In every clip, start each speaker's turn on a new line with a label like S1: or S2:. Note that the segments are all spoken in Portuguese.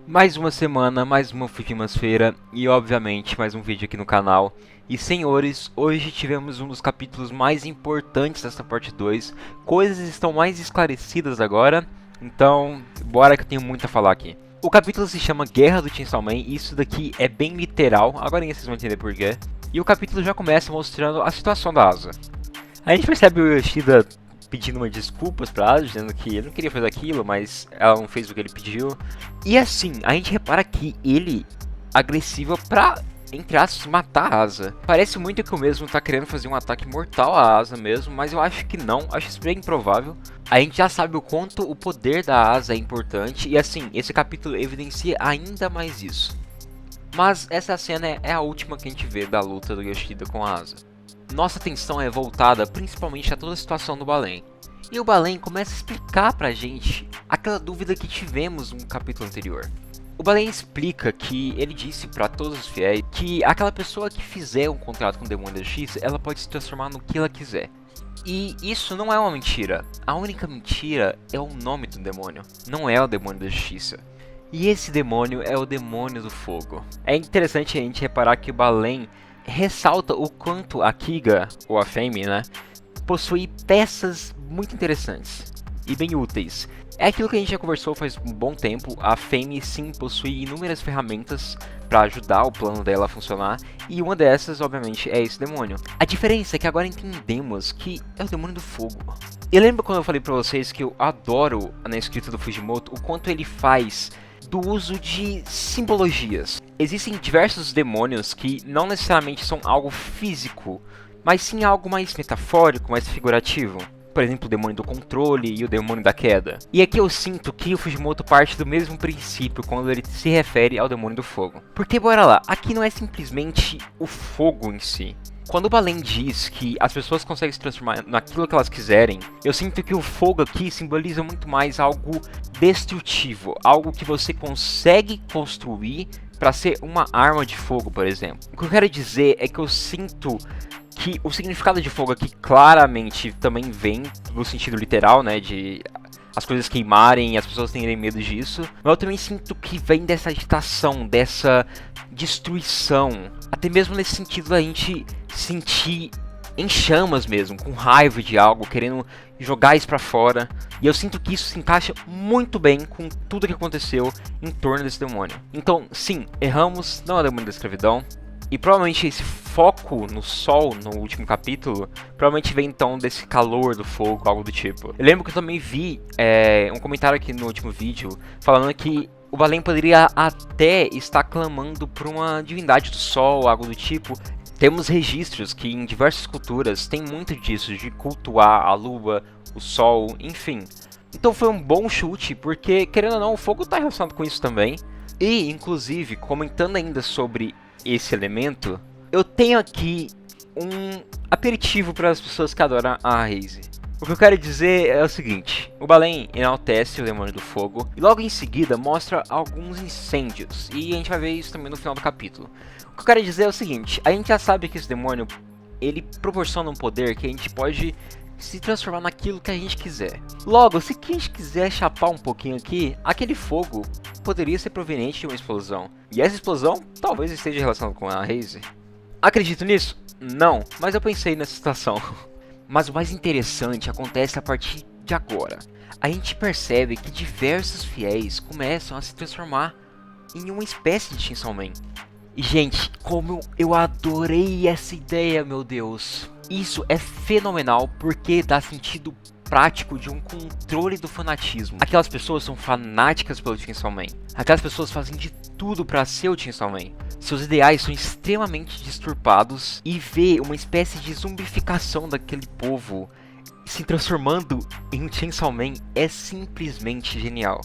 S1: Mais uma semana, mais uma Fujimasfera e obviamente mais um vídeo aqui no canal. E senhores, hoje tivemos um dos capítulos mais importantes dessa parte 2. Coisas estão mais esclarecidas agora, então bora que eu tenho muito a falar aqui. O capítulo se chama Guerra do Chainsaw Man e isso daqui é bem literal, agora vocês vão entender porquê. E o capítulo já começa mostrando a situação da Asa. A gente percebe o Yoshida pedindo umas desculpas pra Asa, dizendo que ele não queria fazer aquilo, mas ela não fez o que ele pediu. E assim, a gente repara que ele agressiva pra, entre aspas, matar a Asa. Parece muito que o mesmo tá querendo fazer um ataque mortal à Asa mesmo, mas eu acho que não, acho isso bem improvável. A gente já sabe o quanto o poder da Asa é importante, e assim, esse capítulo evidencia ainda mais isso. Mas essa cena é a última que a gente vê da luta do Yoshida com a Asa. Nossa atenção é voltada principalmente a toda a situação do Balen. E o Balen começa a explicar pra gente aquela dúvida que tivemos no capítulo anterior. O Balen explica que ele disse pra todos os fiéis que aquela pessoa que fizer um contrato com o Demônio da Justiça, ela pode se transformar no que ela quiser. E isso não é uma mentira. A única mentira é o nome do demônio, não é o Demônio da Justiça. E esse demônio é o Demônio do Fogo. É interessante a gente reparar que o Balen ressalta o quanto a Kiga, ou a Fame, né, possui peças muito interessantes e bem úteis. É aquilo que a gente já conversou faz um bom tempo, a Fame sim possui inúmeras ferramentas para ajudar o plano dela a funcionar, e uma dessas, obviamente, é esse demônio. A diferença é que agora entendemos que é o Demônio do Fogo. E lembra quando eu falei para vocês que eu adoro na escrita do Fujimoto o quanto ele faz do uso de simbologias. Existem diversos demônios que não necessariamente são algo físico, mas sim algo mais metafórico, mais figurativo. Por exemplo, o demônio do controle e o demônio da queda. E aqui eu sinto que o Fujimoto parte do mesmo princípio quando ele se refere ao demônio do fogo. Porque bora lá, aqui não é simplesmente o fogo em si. Quando o Balen diz que as pessoas conseguem se transformar naquilo que elas quiserem, eu sinto que o fogo aqui simboliza muito mais algo destrutivo, algo que você consegue construir para ser uma arma de fogo, por exemplo. O que eu quero dizer é que eu sinto que o significado de fogo aqui claramente também vem no sentido literal, né, de as coisas queimarem e as pessoas terem medo disso, mas eu também sinto que vem dessa agitação, dessa destruição, até mesmo nesse sentido da gente sentir em chamas mesmo, com raiva de algo, querendo jogar isso pra fora. E eu sinto que isso se encaixa muito bem com tudo que aconteceu em torno desse demônio. Então, sim, erramos, não é o demônio da escravidão. E provavelmente esse foco no sol no último capítulo, provavelmente vem então desse calor do fogo, algo do tipo. Eu lembro que eu também vi um comentário aqui no último vídeo, falando que o Balen poderia até estar clamando por uma divindade do sol, algo do tipo. Temos registros que em diversas culturas tem muito disso, de cultuar a lua, o sol, enfim. Então foi um bom chute, porque querendo ou não, o fogo está relacionado com isso também. E, inclusive, comentando ainda sobre esse elemento, eu tenho aqui um aperitivo para as pessoas que adoram a Raze. O que eu quero dizer é o seguinte: o Balen enaltece o demônio do fogo e logo em seguida mostra alguns incêndios, e a gente vai ver isso também no final do capítulo. O que eu quero dizer é o seguinte: a gente já sabe que esse demônio ele proporciona um poder que a gente pode se transformar naquilo que a gente quiser. Logo, se a gente quiser chapar um pouquinho aqui, aquele fogo poderia ser proveniente de uma explosão, e essa explosão talvez esteja relacionada com a Raze. Acredito nisso? Não, mas eu pensei nessa situação. Mas o mais interessante acontece a partir de agora. A gente percebe que diversos fiéis começam a se transformar em uma espécie de Chainsaw Man. E gente, como eu adorei essa ideia, meu Deus. Isso é fenomenal porque dá sentido prático de um controle do fanatismo. Aquelas pessoas são fanáticas pelo Chainsaw Man. Aquelas pessoas fazem de tudo para ser o Chainsaw Man. Seus ideais são extremamente disturbados e ver uma espécie de zumbificação daquele povo se transformando em um Chainsaw Man é simplesmente genial.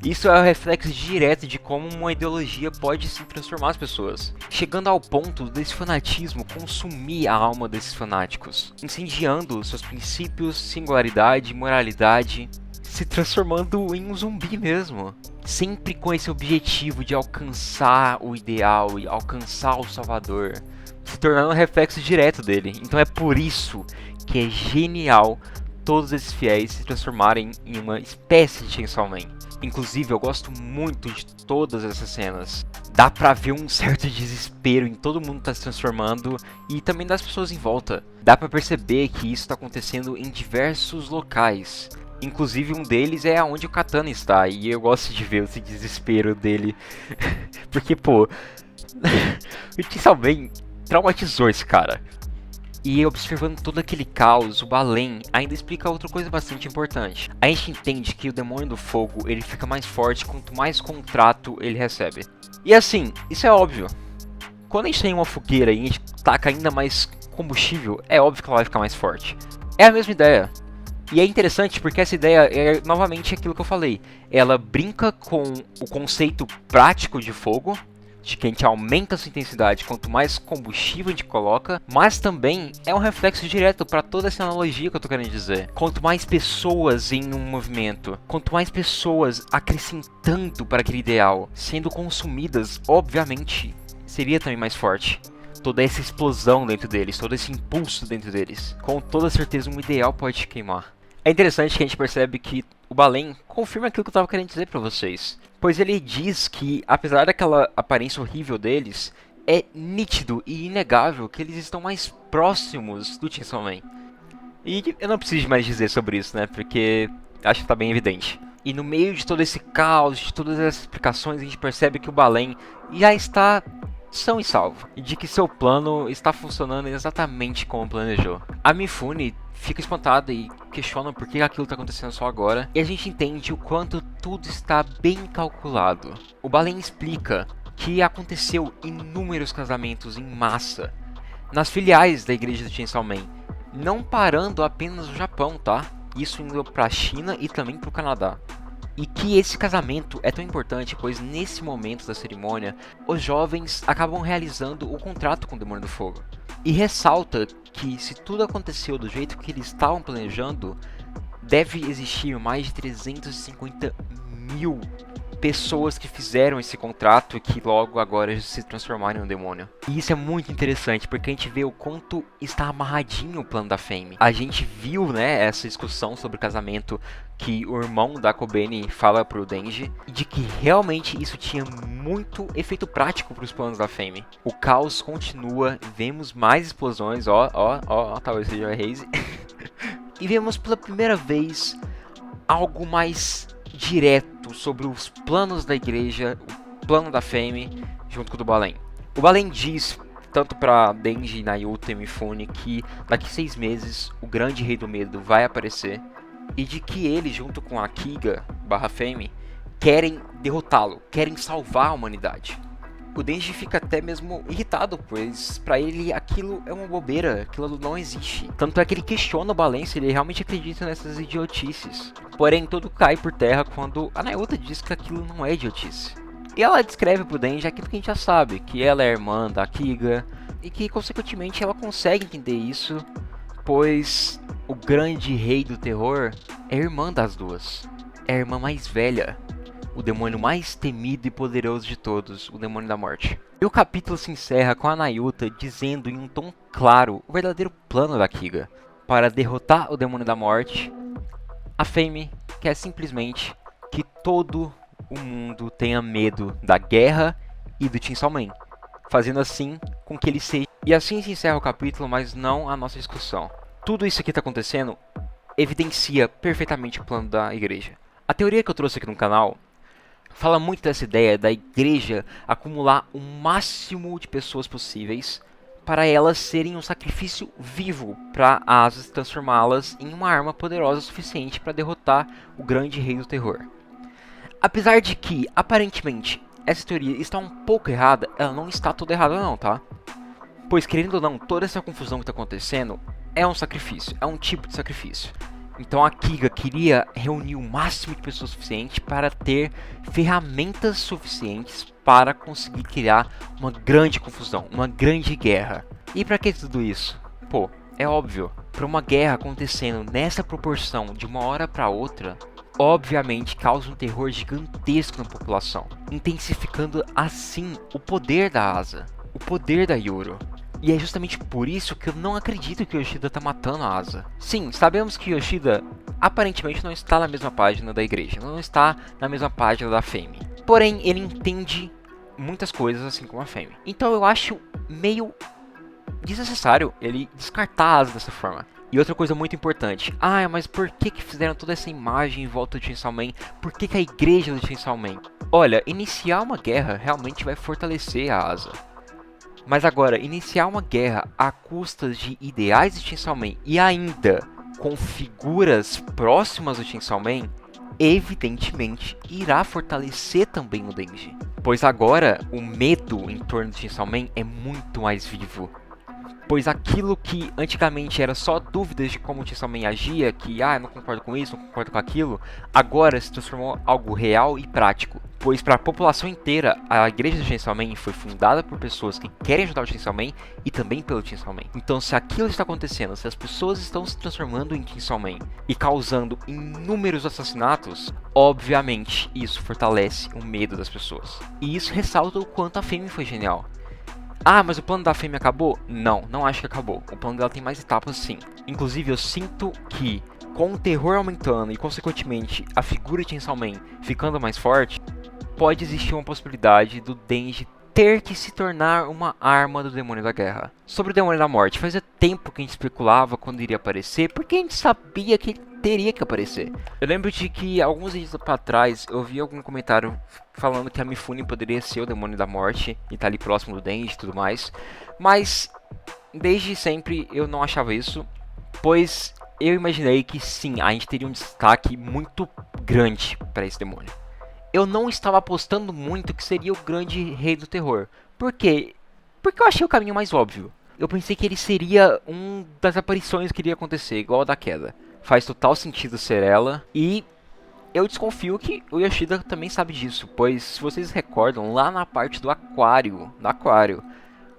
S1: Isso é o reflexo direto de como uma ideologia pode se transformar as pessoas, chegando ao ponto desse fanatismo consumir a alma desses fanáticos, incendiando seus princípios, singularidade, moralidade, se transformando em um zumbi mesmo. Sempre com esse objetivo de alcançar o ideal e alcançar o Salvador, se tornando um reflexo direto dele. Então é por isso que é genial todos esses fiéis se transformarem em uma espécie de Chainsaw Man. Inclusive, eu gosto muito de todas essas cenas. Dá pra ver um certo desespero em todo mundo tá se transformando e também das pessoas em volta. Dá pra perceber que isso tá acontecendo em diversos locais. Inclusive um deles é onde o Katana está, e eu gosto de ver esse desespero dele. Porque, pô, o Chainsaw Man traumatizou esse cara. E observando todo aquele caos, o Balen ainda explica outra coisa bastante importante. A gente entende que o demônio do fogo ele fica mais forte quanto mais contrato ele recebe. E assim, isso é óbvio. Quando a gente tem uma fogueira e a gente taca ainda mais combustível, é óbvio que ela vai ficar mais forte. É a mesma ideia. E é interessante porque essa ideia é novamente aquilo que eu falei. Ela brinca com o conceito prático de fogo, de que a gente aumenta a sua intensidade quanto mais combustível a gente coloca, mas também é um reflexo direto para toda essa analogia que eu tô querendo dizer. Quanto mais pessoas em um movimento, quanto mais pessoas acrescentando para aquele ideal, sendo consumidas, obviamente, seria também mais forte. Toda essa explosão dentro deles, todo esse impulso dentro deles. Com toda certeza um ideal pode te queimar. É interessante que a gente percebe que o Balen confirma aquilo que eu estava querendo dizer para vocês. Pois ele diz que, apesar daquela aparência horrível deles, é nítido e inegável que eles estão mais próximos do Chainsaw Man. E eu não preciso mais dizer sobre isso, né? Porque acho que está bem evidente. E no meio de todo esse caos, de todas essas explicações, a gente percebe que o Balen já está são e salvo, e de que seu plano está funcionando exatamente como planejou. A Mifune fica espantada e questiona por que aquilo está acontecendo só agora, e a gente entende o quanto tudo está bem calculado. O Balen explica que aconteceu inúmeros casamentos em massa nas filiais da igreja do Chainsaw Man, não parando apenas no Japão, tá? Isso indo para a China e também para o Canadá. E que esse casamento é tão importante, pois nesse momento da cerimônia, os jovens acabam realizando o contrato com o Demônio do Fogo. E ressalta que se tudo aconteceu do jeito que eles estavam planejando, deve existir mais de 350 mil pessoas que fizeram esse contrato e que logo agora se transformaram em um demônio. E isso é muito interessante, porque a gente vê o quanto está amarradinho o plano da Fame. A gente viu, né, essa discussão sobre o casamento que o irmão da Kobeni fala pro Denji, e de que realmente isso tinha muito efeito prático para os planos da Fame. O caos continua, vemos mais explosões, talvez seja a Raze. E vemos pela primeira vez algo mais direto sobre os planos da igreja, o plano da Fame, junto com o do Balen. O Balen diz, tanto para Denji, Nayuta e Mifune, que daqui 6 meses o grande rei do medo vai aparecer, e de que ele, junto com a Kiga / Fame, querem derrotá-lo, querem salvar a humanidade. O Denji fica até mesmo irritado, pois para ele aquilo é uma bobeira, aquilo não existe. Tanto é que ele questiona o Balen se ele realmente acredita nessas idiotices. Porém, tudo cai por terra quando a Nayuta diz que aquilo não é idiotice. E ela descreve pro Denji aquilo que a gente já sabe, que ela é irmã da Kiga, e que consequentemente ela consegue entender isso, pois o grande rei do terror é irmã das duas, é a irmã mais velha. O demônio mais temido e poderoso de todos, o demônio da morte. E o capítulo se encerra com a Nayuta dizendo em um tom claro o verdadeiro plano da Kiga. Para derrotar o demônio da morte, a Fame quer simplesmente que todo o mundo tenha medo da guerra e do Chainsaw Man, fazendo assim com que ele seja... E assim se encerra o capítulo, mas não a nossa discussão. Tudo isso que está acontecendo evidencia perfeitamente o plano da igreja. A teoria que eu trouxe aqui no canal fala muito dessa ideia da igreja acumular o máximo de pessoas possíveis para elas serem um sacrifício vivo para Asas transformá-las em uma arma poderosa o suficiente para derrotar o grande rei do terror. Apesar de que, aparentemente, essa teoria está um pouco errada, ela não está toda errada não, tá? Pois, querendo ou não, toda essa confusão que está acontecendo é um sacrifício, é um tipo de sacrifício. Então a Kiga queria reunir o máximo de pessoas suficiente para ter ferramentas suficientes para conseguir criar uma grande confusão, uma grande guerra. E para que tudo isso? Pô, é óbvio, para uma guerra acontecendo nessa proporção de uma hora para outra, obviamente causa um terror gigantesco na população, intensificando assim o poder da Asa, o poder da Yoro. E é justamente por isso que eu não acredito que o Yoshida tá matando a Asa. Sim, sabemos que Yoshida aparentemente não está na mesma página da igreja, não está na mesma página da Fame. Porém, ele entende muitas coisas assim como a Fame. Então eu acho meio desnecessário ele descartar a Asa dessa forma. E outra coisa muito importante. Mas por que fizeram toda essa imagem em volta do Chainsaw Man? Por que a igreja do Chainsaw Man? Olha, iniciar uma guerra realmente vai fortalecer a Asa. Mas agora, iniciar uma guerra a custas de ideais de Chainsaw Man e ainda com figuras próximas do Chainsaw Man, evidentemente irá fortalecer também o Denji. Pois agora o medo em torno do Chainsaw Man é muito mais vivo. Pois aquilo que antigamente era só dúvidas de como o Chainsaw Man agia, que eu não concordo com isso, não concordo com aquilo, agora se transformou em algo real e prático. Pois para a população inteira, a igreja do Chainsaw Man foi fundada por pessoas que querem ajudar o Chainsaw Man e também pelo Chainsaw Man. Então se aquilo está acontecendo, se as pessoas estão se transformando em Chainsaw Man e causando inúmeros assassinatos, obviamente isso fortalece o medo das pessoas. E isso ressalta o quanto a Fame foi genial. Mas o plano da Fame acabou? Não acho que acabou. O plano dela tem mais etapas sim. Inclusive eu sinto que com o terror aumentando e consequentemente a figura de Chainsaw Man ficando mais forte, pode existir uma possibilidade do Denji ter que se tornar uma arma do Demônio da Guerra. Sobre o Demônio da Morte, fazia tempo que a gente especulava quando iria aparecer, porque a gente sabia que ele teria que aparecer. Eu lembro de que alguns vídeos para trás eu vi algum comentário falando que a Mifune poderia ser o Demônio da Morte e tá ali próximo do Denji e tudo mais, mas desde sempre eu não achava isso, pois eu imaginei que sim, a gente teria um destaque muito grande para esse demônio. Eu não estava apostando muito que seria o grande rei do terror. Por quê? Porque eu achei o caminho mais óbvio. Eu pensei que ele seria um das aparições que iria acontecer, igual a da queda. Faz total sentido ser ela. E eu desconfio que o Yoshida também sabe disso. Pois, se vocês recordam, lá na parte do aquário,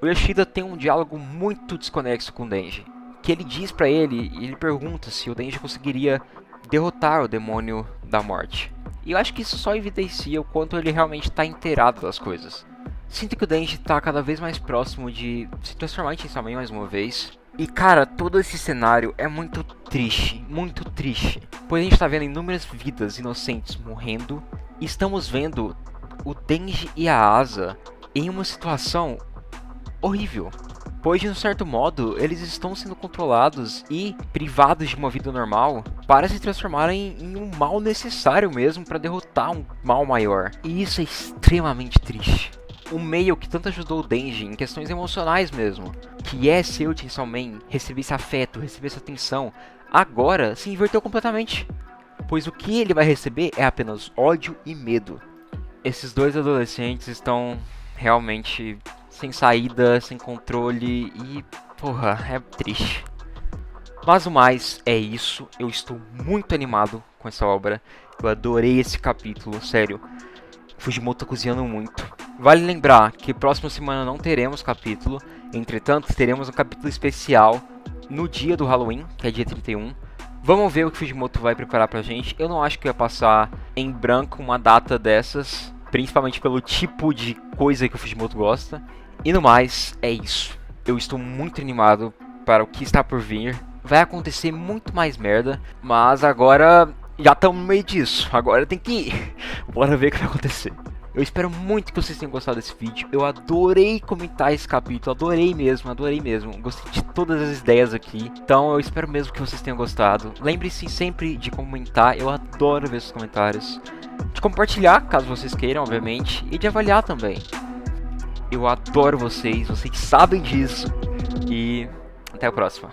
S1: o Yoshida tem um diálogo muito desconexo com o Denji. Que ele diz pra ele, e ele pergunta se o Denji conseguiria derrotar o Demônio da Morte. E eu acho que isso só evidencia o quanto ele realmente está inteirado das coisas. Sinto que o Denji está cada vez mais próximo de se transformar em Chainsaw Man mais uma vez. E cara, todo esse cenário é muito triste, pois a gente está vendo inúmeras vidas inocentes morrendo. E estamos vendo o Denji e a Asa em uma situação horrível. Pois de um certo modo, eles estão sendo controlados e privados de uma vida normal para se transformarem em um mal necessário mesmo para derrotar um mal maior. E isso é extremamente triste. O meio que tanto ajudou o Denji em questões emocionais mesmo, que é ser o Chainsaw Man, receber esse afeto, receber essa atenção, agora se inverteu completamente. Pois o que ele vai receber é apenas ódio e medo. Esses dois adolescentes estão realmente sem saída, sem controle e, porra, é triste. Mas o mais é isso, eu estou muito animado com essa obra, eu adorei esse capítulo, sério. Fujimoto tá cozinhando muito. Vale lembrar que próxima semana não teremos capítulo, entretanto teremos um capítulo especial no dia do Halloween, que é dia 31. Vamos ver o que Fujimoto vai preparar pra gente. Eu não acho que vai passar em branco uma data dessas, principalmente pelo tipo de coisa que o Fujimoto gosta. E no mais, é isso. Eu estou muito animado para o que está por vir. Vai acontecer muito mais merda, mas agora já estamos no meio disso. Agora tem que ir. Bora ver o que vai acontecer. Eu espero muito que vocês tenham gostado desse vídeo. Eu adorei comentar esse capítulo, adorei mesmo. Gostei de todas as ideias aqui. Então eu espero mesmo que vocês tenham gostado. Lembre-se sempre de comentar, eu adoro ver seus comentários. De compartilhar, caso vocês queiram, obviamente. E de avaliar também. Eu adoro vocês sabem disso. E até a próxima.